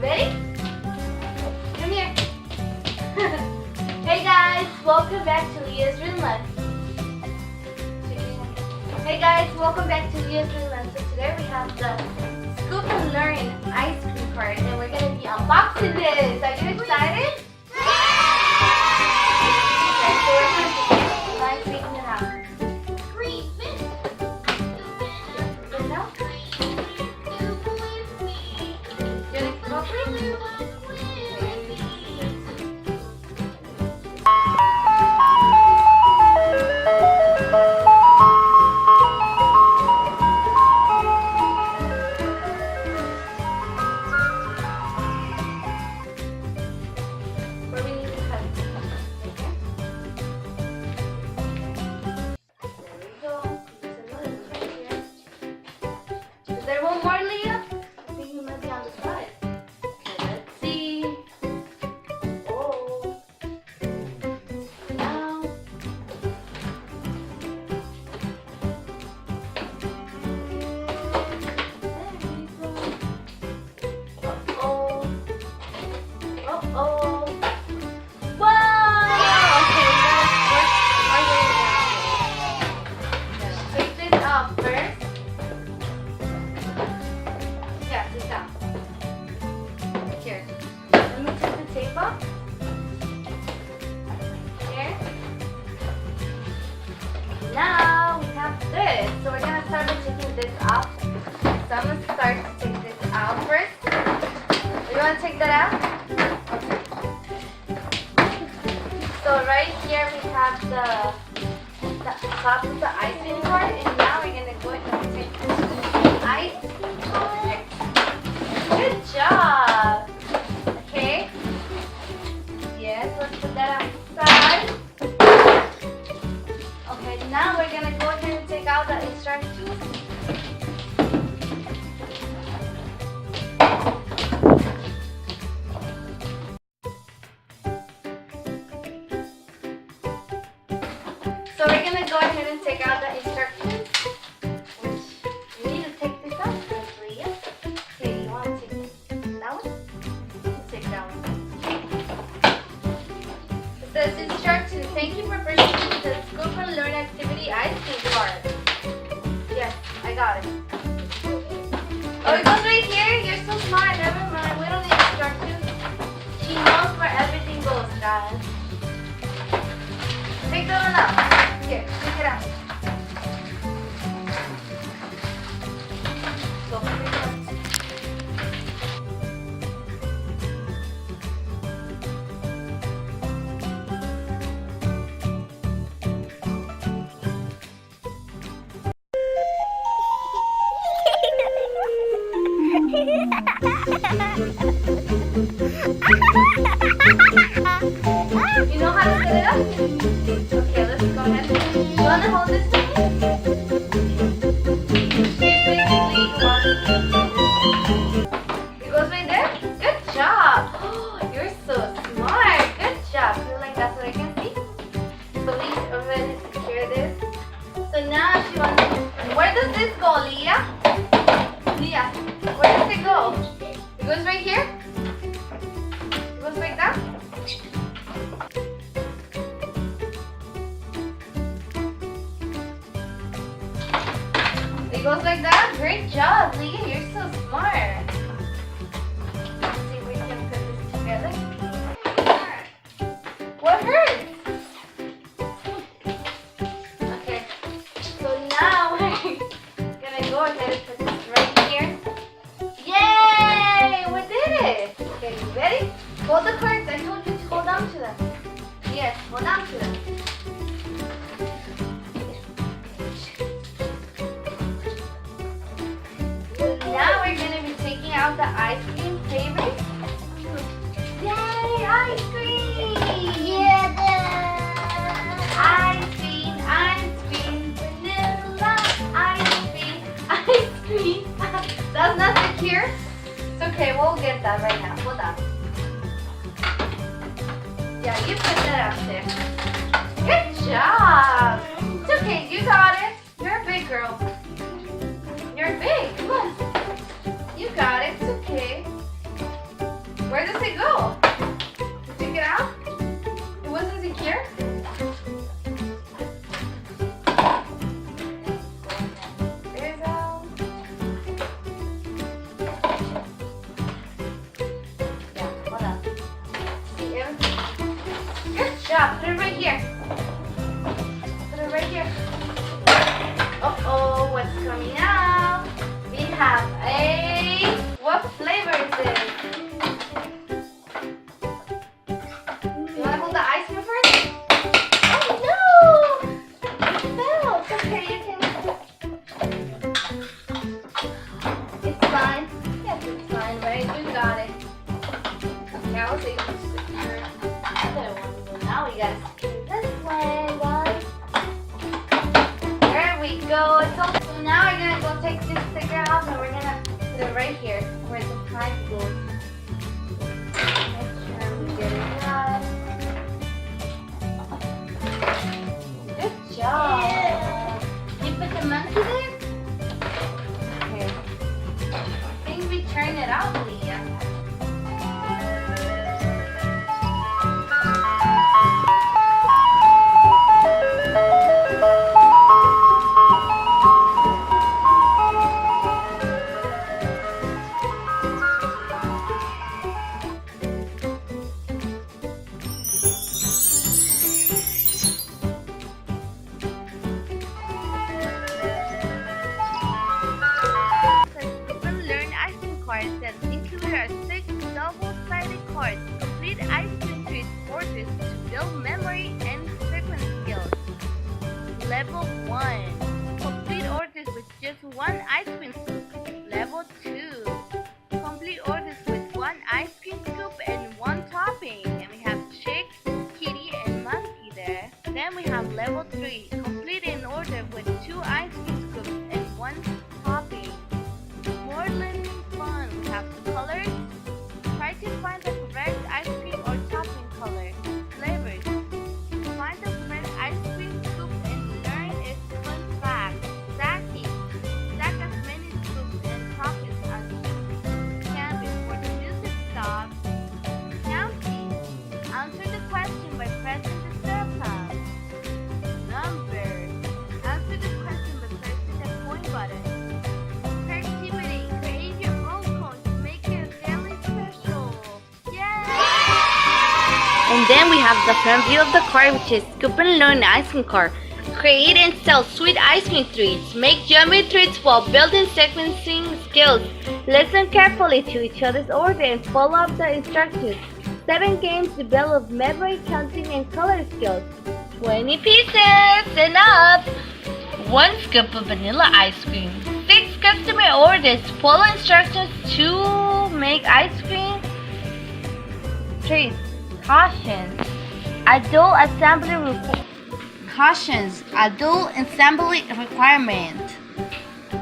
Ready? Come here. Hey guys, welcome back to Leah's Room Lunch. Hey guys, welcome back to Leah's Room Lunch. So today we have the Scoop and Learn ice cream cart, and we're gonna be unboxing this. Are you excited? Okay, so we're gonna taking it out. Is there one more, Leah? I think he might be on the side. Okay, let's see. Oh. Now. Uh-oh. Uh-oh. Whoa! Okay, let's work our way down. Take this out first. Yeah, sit down. Here. Let me take the tape off. Here. Now we have this. So we're gonna start by taking this off. So I'm gonna start to take this out first. You wanna take that out? Okay. So right here we have the top of the ice cream cart, and now we're gonna go ahead and take this ice. Good job. Okay. Yes, let's put that outside. Okay, now we're gonna go ahead and take out the instructions. So we're gonna go ahead and take out the instructions. Which you need to take this out, Leah. Okay, you want to take that one? Let's take that one. It says instructions. Thank you for purchasing the Scoop and Learn Activity Ice Cream Cart. Yes, I got it. Oh, it goes right here? You're so smart. Never mind. We don't need instructions. She knows where everything goes, guys. Take that one out. Here, take it out. Go for it. You know how to set it up? Okay, let's go ahead. You want to hold this to me? It goes right there? Good job! Oh, you're so smart! Good job! Feel like that's what I can see? Please go ahead and secure this. So now she wants to... Where does this go, Leah? Leah, where does it go? It goes right here? It goes like that? It goes like that? Great job, Leah. You're so smart. Let's see if we can put this together. What hurts? Okay. So now we're gonna go ahead and put this right here. Yay! We did it! Okay, you ready? Hold the cards. I told you to hold on to them. Yes, hold on to them. Now we're going to be taking out the ice cream favorites. Yay, ice cream! Yeah, ice cream, vanilla, ice cream. That's not secure? It's okay, we'll get that right now. Hold on. Yeah, you put that out there. Good job! It's okay, you got it. You're a big girl. You're big, come on. You got it, it's okay. I was able to secure another one. So now we gotta secure this one, guys. There we go. So now we're gonna go take this sticker out and we're gonna put it right here where the prize goes. Make sure we get it right. Good job. Yeah. You put the monkey there? Okay. I think we turn it out, Leah. That include our 6 double-sided cards, complete ice cream treats orders to build memory and sequence skills. Level 1. Complete orders with just 1 ice cream scoop. Level 2. Complete orders with 1 ice cream scoop and 1 topping. And we have Chick, Kitty, and Monkey there. Then we have level 3. Complete an order with 2 ice cream scoops and 1 topping. More learning fun. We have colors. Try to find the correct ice cream or topping color. Flavors. Find the correct ice cream scoop and learn its fun fact. Stacking. Stack as many scoops and toppings as you can before the music stops. Counting. Answer the question by pressing the star pound. Numbers. Answer the question by pressing the point button. And then we have the front view of the card, which is Scoop and Learn Ice Cream Card. Create and sell sweet ice cream treats. Make yummy treats while building sequencing skills. Listen carefully to each other's order and follow up the instructions. 7 games to develop memory, counting, and color skills. 20 pieces and up. 1 scoop of vanilla ice cream. 6 customer orders. Follow instructions to make ice cream treats. Cautions. Adult assembly requirement.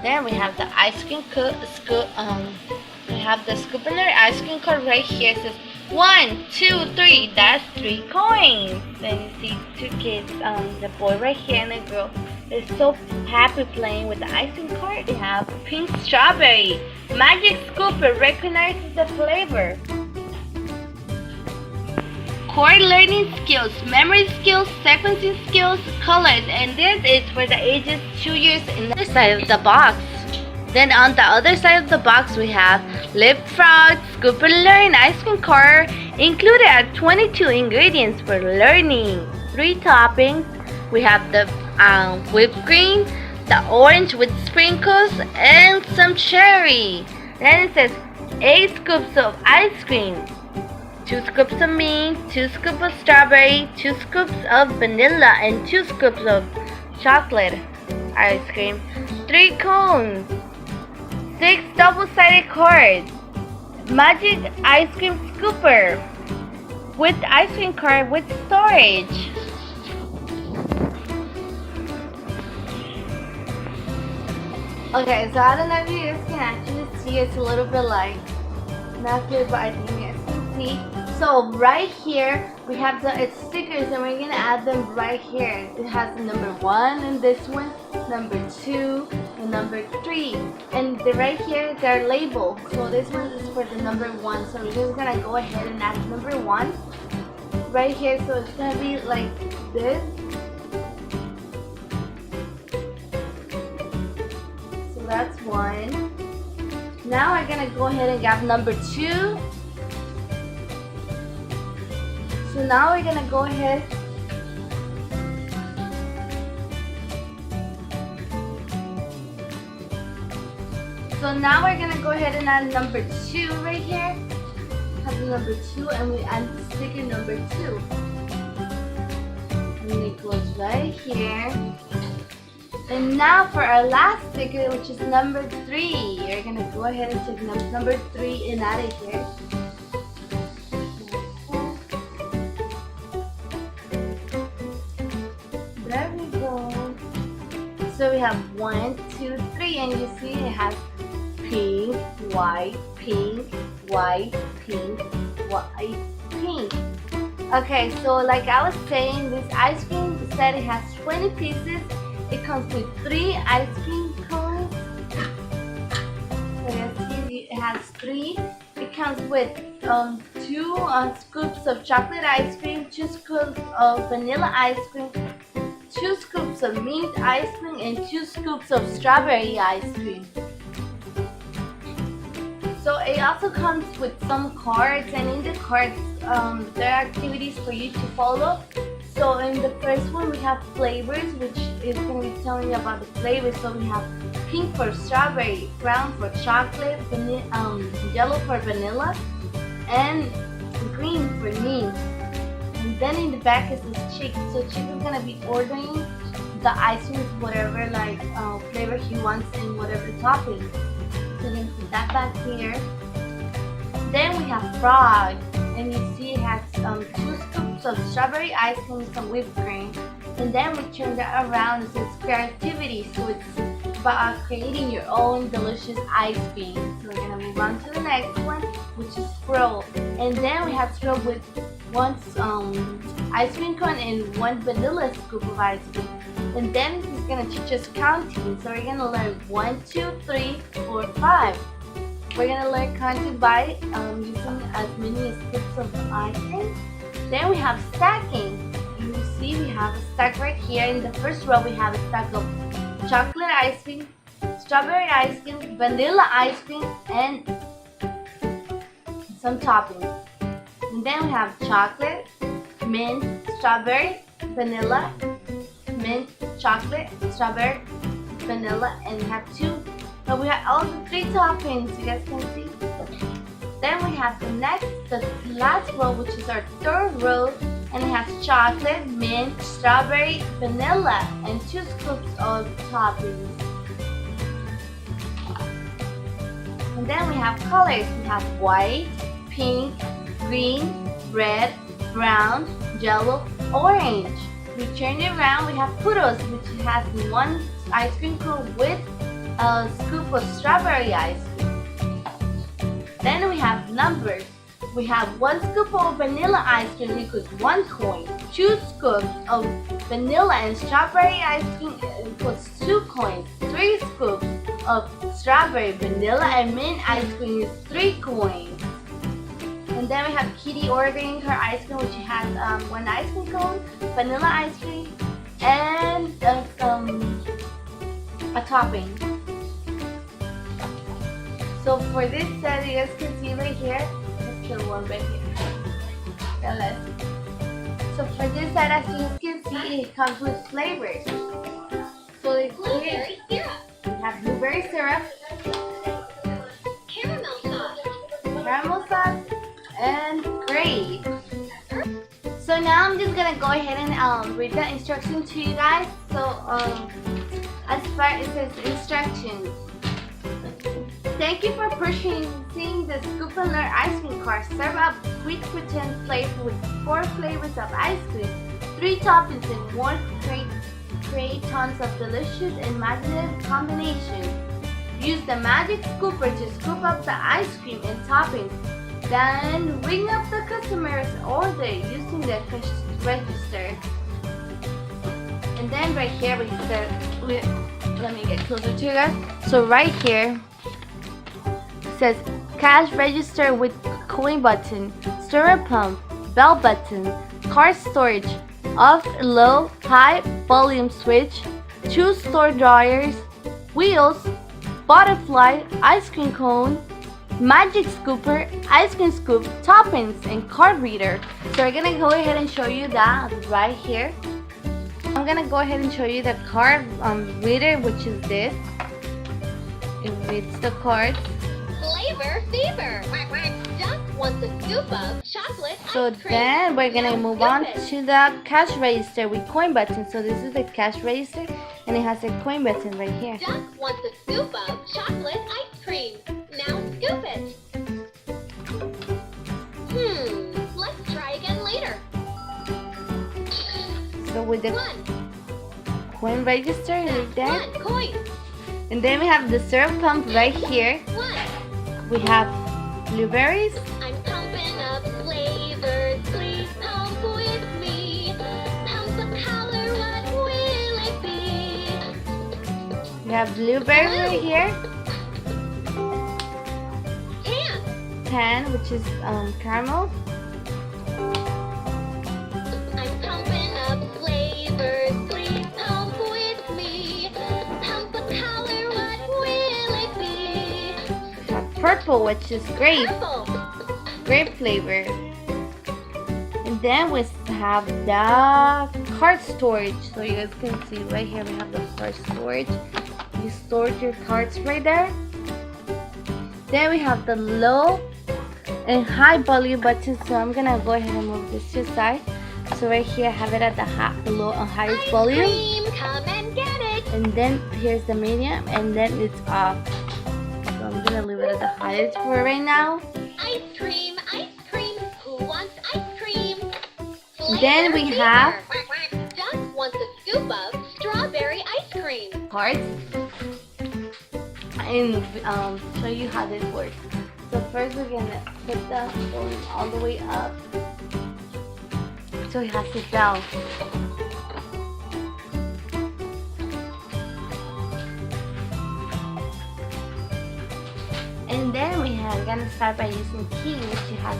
Then we have the ice cream we have the scoop and learn ice cream card right here. It says 1, 2, 3. That's 3 coins. Then you see 2 kids, the boy right here and the girl. They're so happy playing with the ice cream card. They have pink strawberry. Magic scooper recognizes the flavor. Core learning skills, memory skills, sequencing skills, colors, and this is for the ages 2 years in the other side of the box. Then on the other side of the box we have Leapfrog, Scoop and Learn Ice Cream Card. Included are 22 ingredients for learning. 3 toppings. We have the whipped cream, the orange with sprinkles, and some cherry. Then it says 8 scoops of ice cream. 2 scoops of mint, 2 scoops of strawberry, 2 scoops of vanilla, and 2 scoops of chocolate ice cream. 3 cones, 6 double-sided cards, magic ice cream scooper with ice cream card with storage. Okay, so I don't know if you guys can actually see. It's a little bit like not good, but I think you guys can see. So right here we have it's stickers, and we're gonna add them right here. It has the number 1 in this one, number 2, and number 3, and right here they're labeled. So this one is for the number 1. So we're just gonna go ahead and add number 1 right here. So it's gonna be like this. So that's 1. Now we're gonna go ahead and grab number 2. So now we're gonna go ahead and add number 2 right here. Have the number 2, and we add sticker number 2. And it goes right here. And now for our last sticker, which is number 3. You're gonna go ahead and take number 3 and add it here. have 1, 2, 3, and you see it has pink, white, pink, white, pink, white, pink. Okay, so like I was saying, this ice cream set it has 20 pieces. It comes with 3 ice cream cones. So you see it has 3. It comes with 2 scoops of chocolate ice cream, 2 scoops of vanilla ice cream, 2 scoops of mint ice cream, and 2 scoops of strawberry ice cream. So it also comes with some cards, and in the cards there are activities for you to follow. So in the first one we have flavors, which is going to be telling you about the flavors. So we have pink for strawberry, brown for chocolate, yellow for vanilla, and green for mint. And then in the back is this chick. So chick is going to be ordering the ice cream, whatever like flavor he wants and whatever topping. So then put that back here. Then we have frog, and you see it has 2 scoops of strawberry ice cream with some whipped cream. And then we turn that around and it says creativity. So it's about creating your own delicious ice cream. So we're gonna move on to the next one, which is swirl. And then we have swirl with 1 ice cream cone and 1 vanilla scoop of ice cream. And then he's gonna teach us counting. So we're gonna learn 1, 2, 3, 4, 5. We're gonna learn counting by using as many scoops of ice cream. Then we have stacking. You see we have a stack right here. In the first row we have a stack of chocolate ice cream, strawberry ice cream, vanilla ice cream, and some toppings. And then we have chocolate, mint, strawberry, vanilla, mint, chocolate, strawberry, vanilla, and we have 2. So we have all the 3 toppings, you guys can see. Then we have the last row, which is our third row, and it has chocolate, mint, strawberry, vanilla, and 2 scoops of toppings. And then we have colors. We have white, pink, green, red, brown, yellow, orange. We turn it around, we have Puros, which has 1 ice cream cone with a scoop of strawberry ice cream. Then we have numbers. We have 1 scoop of vanilla ice cream equals 1 coin. 2 scoops of vanilla and strawberry ice cream equals 2 coins. 3 scoops of strawberry, vanilla, and mint ice cream is 3 coins. And then we have Kitty ordering her ice cream, which has 1 ice cream cone, vanilla ice cream, and a topping. So for this set, you guys can see right here. Let's kill one right here. So for this set, as you can see, it comes with flavors. So it's Blueberry syrup, we have blueberry syrup, caramel sauce, and grape. So now I'm just gonna go ahead and read the instructions to you guys. So as far as it says instructions. Thank you for purchasing the Scoop and Learn ice cream cart. Serve up sweet pretend flavor with 4 flavors of ice cream, 3 toppings, and more create tons of delicious and imaginative combinations. Use the magic scooper to scoop up the ice cream and toppings. Then ring up the customer's order using the cash register. And then right here we said, let me get closer to you guys. So right here it says cash register with coin button, stirrer pump, bell button, card storage, off, low, high volume switch, 2 store dryers, wheels, butterfly, ice cream cone, magic scooper, ice cream scoop, toppings, and card reader. So we're gonna go ahead and show you that right here. I'm gonna go ahead and show you the card reader, which is this. It reads the cards. flavor fever. Duck wants a scoop of chocolate So ice cream. then we're gonna Now move scoop on it. to the cash register with coin button. So this is the cash register, and it has a coin button right here. Duck wants a scoop of chocolate ice cream. Now scoop it. Let's try again later. So with the 1, coin register right there. 1 coin. And then we have the syrup pump right here. 1. We have blueberries. I'm pumping up flavors. Please pump with me. Pump a color. What will it be? We have blueberries right here. Tan. 10, which is caramel. I'm pumping up flavors. Please pump with me. Pump a color. What will it be? We have purple, which is grape flavor. And then we have the card storage. So you guys can see right here we have the card storage. You stored your cards right there. Then we have the low and high volume buttons. So I'm gonna go ahead and move this to the side. So right here I have it at the low and highest volume. Cream, come and get it. And then here's the medium, and then it's off. So I'm gonna leave it at the highest for right now. Ice cream, ice cream. Who wants ice cream? Then we Flavor have fever. Just wants a scoop of strawberry ice cream. cards and show you how this works. So first we're gonna put the phone all the way up so it has to down. And then we are gonna start by using key, which you have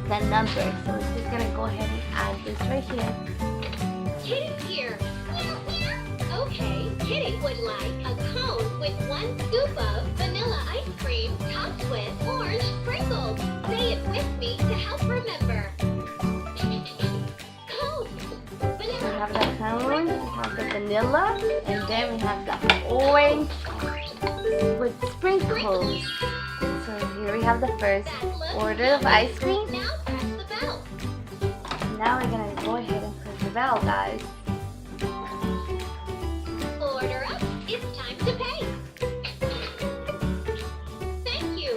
the number. So we're just gonna go ahead and add this right here. Kitty's here. Meow, meow. Okay, Kitty would like a cone with 1 scoop of vanilla ice cream topped with orange sprinkles. Say it with me to help remember. Cone. We Vanilla. have the cone, we have the vanilla, and then we have the orange with sprinkles. So here we have the first That looks order of ice cream. Now press the bell. Now we're gonna go ahead and press the bell, guys. Order up. It's time to pay. Thank you.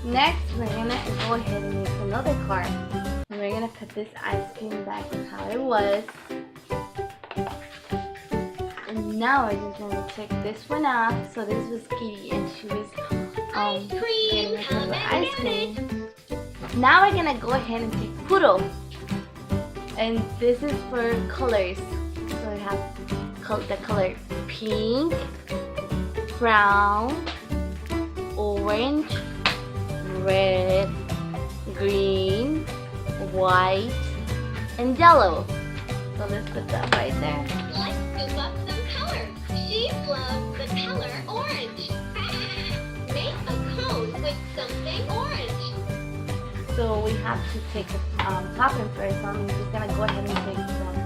Next, we're gonna go ahead and make another card. And we're gonna put this ice cream back how it was. And now we're just gonna take this one off. So this was Kitty, and she was Ice cream, getting come her and ice get cream. Now we're gonna go ahead and take Poodle. And this is for colors. So we have the color pink, brown, orange, red, green, white, and yellow. So let's put that right there. Let's scoop up some color. She loves the color orange. Make a cone with something orange. So we have to take the topping first. So I'm just gonna go ahead and take some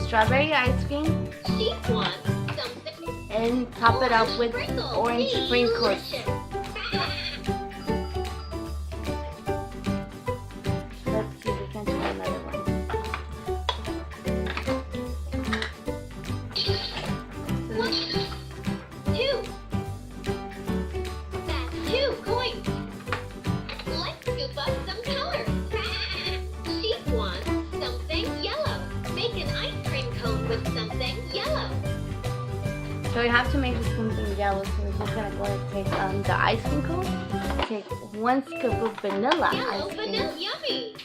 strawberry ice cream She wants something and top it up with orange sprinkles. Delicious. Let's see if we can try another one. One, two. That's 2 coins. Let's scoop up some color. She wants something yellow. Make an ice cream cone with something yellow. So we have to make this something yellow. So we're just gonna go ahead and take the ice cream cone. Take 1 scoop of vanilla Yellow ice cream. vanilla, yummy.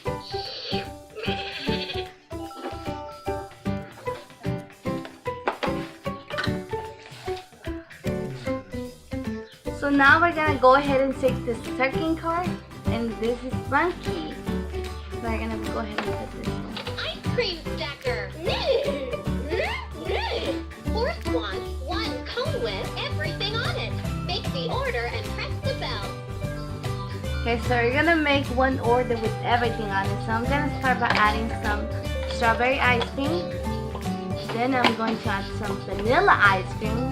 So now we're gonna go ahead and take the second card, and this is Monkey. So we're gonna go ahead and put this one. Ice cream stacker. Horse wants 1 cone with everything on it. Make the order and press the bell. Okay, so we're gonna make one order with everything on it. So I'm gonna start by adding some strawberry ice cream. Then I'm going to add some vanilla ice cream,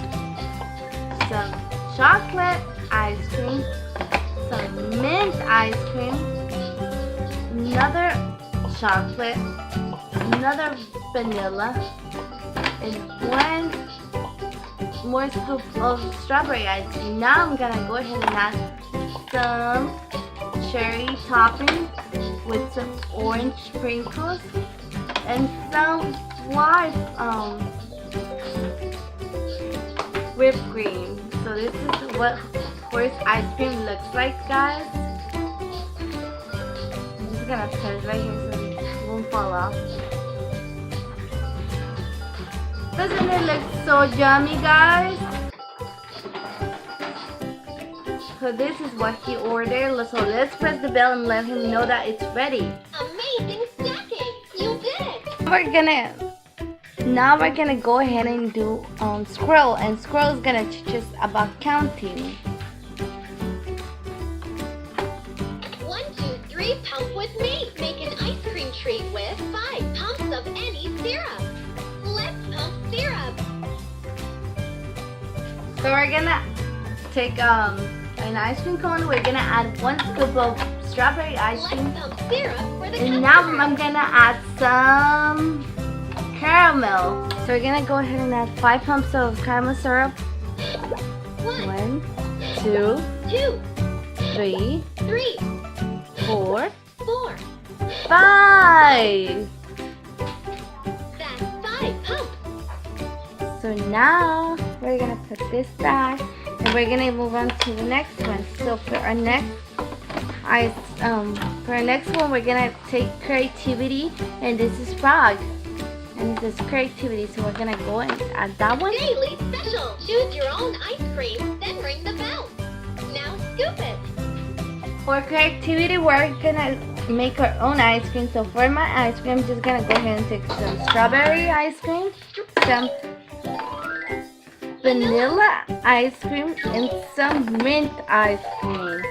some chocolate ice cream, some mint ice cream, another chocolate, another vanilla, and 1 more scoop of strawberry ice cream. Now I'm gonna go ahead and add some cherry topping with some orange sprinkles and some white whipped cream. So this is what horse ice cream looks like, guys. I'm just gonna put it right here so it won't fall off. Doesn't it look so yummy, guys? So this is what he ordered. So let's press the bell and let him know that it's ready. Amazing stacking! You did it! Now we're gonna go ahead and do Squirrel, and Squirrel is gonna teach us about counting. 1, 2, 3, pump with me. Make an ice cream treat with 5 pumps of any syrup. Let's pump syrup. So we're gonna take an ice cream cone. We're gonna add 1 scoop of strawberry ice Let's cream, pump syrup for the and now customer. I'm gonna add some caramel. So we're gonna go ahead and add 5 pumps of caramel syrup. 1, 1, 2, 2, 3, 3, 4, 4. 5. That's 5 pumps. So now we're gonna put this back, and we're gonna move on to the next one. So for our next one, we're gonna take creativity, and this is frog, and this is creativity. So we're gonna go and add that one. Daily special. Choose your own ice cream, then ring the bell. Now scoop it. For creativity, we're gonna make our own ice cream. So for my ice cream, I'm just gonna go ahead and take some strawberry ice cream, some vanilla ice cream, and some mint ice cream.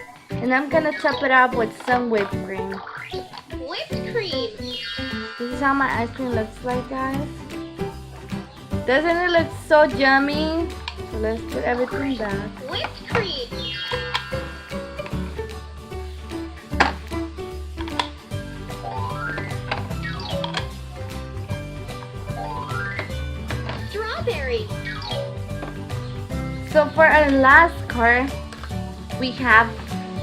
And I'm gonna top it up with some whipped cream. Whipped cream. This is how my ice cream looks like, guys. Doesn't it look so yummy? So let's put everything back. Whipped cream. Strawberry. So for our last card, we have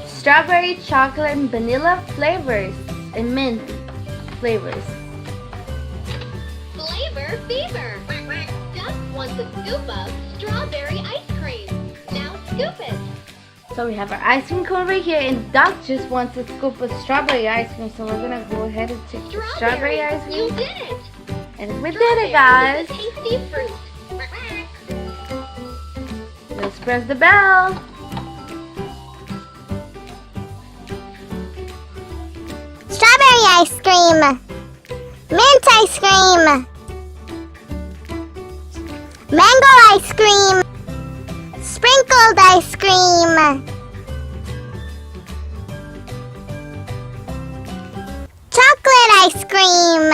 strawberry, chocolate, and vanilla flavors, and mint flavors. Flavor fever. Duck wants a scoop of strawberry ice cream. Now scoop it. So we have our ice cream cone right here, and Doc just wants a scoop of strawberry ice cream. So we're gonna go ahead and take the strawberry ice You cream, did it. and we did Strawberry it, guys. is a tasty fruit. Let's press the bell. Strawberry ice cream, mint ice cream, mango ice cream, sprinkled ice cream, chocolate ice cream,